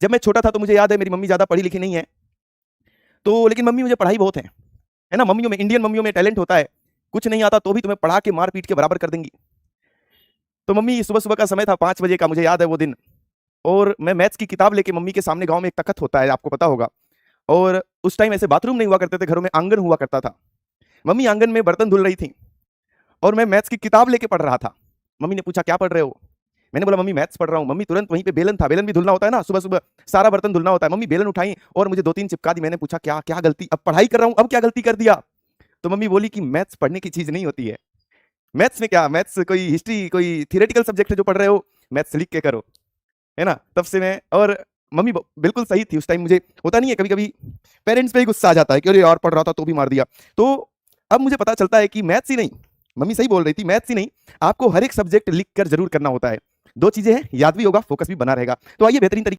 जब मैं छोटा था तो मुझे याद है, मेरी मम्मी ज़्यादा पढ़ी लिखी नहीं है, तो लेकिन मम्मी मुझे पढ़ाई बहुत है ना? मम्मियों में, इंडियन मम्मियों में टैलेंट होता है, कुछ नहीं आता तो भी तुम्हें पढ़ा के मार-पीट के बराबर कर देंगी। तो मम्मी, सुबह-सुबह का समय था 5 बजे का, मुझे याद है वो दिन, और मैं मैथ्स की किताब लेके मम्मी के सामने, गाँव में एक तख़्त होता है, आपको पता होगा, और उस टाइम ऐसे बाथरूम नहीं हुआ करते थे घरों में, आंगन हुआ करता था। मम्मी आंगन में बर्तन धुल रही थीं और मैं मैथ्स की किताब लेके पढ़ रहा था। मम्मी ने पूछा, "क्या पढ़ रहे हो?" मैंने बोला, "मम्मी मैथ्स पढ़ रहा हूँ।" मम्मी तुरंत, वहीं पे बेलन था, बेलन भी धुलना होता है ना, सुबह-सुबह सारा बर्तन धुलना होता है। मम्मी बेलन उठाई और मुझे 2-3 चिपका दी। मैंने पूछा, "क्या क्या गलती, अब पढ़ाई कर रहा हूँ, अब क्या गलती कर दिया?" तो मम्मी बोली कि मैथ्स पढ़ने की चीज़ नहीं होती है। मैथ्स में क्या, मैथ्स कोई हिस्ट्री, कोई थियोरेटिकल सब्जेक्ट है जो पढ़ रहे हो, मैथ्स लिख के करो, है ना? तब से मैं, और मम्मी ब बिल्कुल सही थी उस टाइम। मुझे होता नहीं है कभी-कभी पेरेंट्स पे ही गुस्सा आ जाता है कि अरे यार, पढ़ रहा था तो भी मार दिया। तो अब मुझे पता चलता है कि मैथ्स ही नहीं, मम्मी सही बोल रही थी, मैथ्स ही नहीं, आपको हर एक सब्जेक्ट लिख कर ज़रूर करना होता है। 2 चीज़ें हैं, याद भी होगा, फ़ोकस भी बना रहेगा। तो आइए बेहतरीन तरीके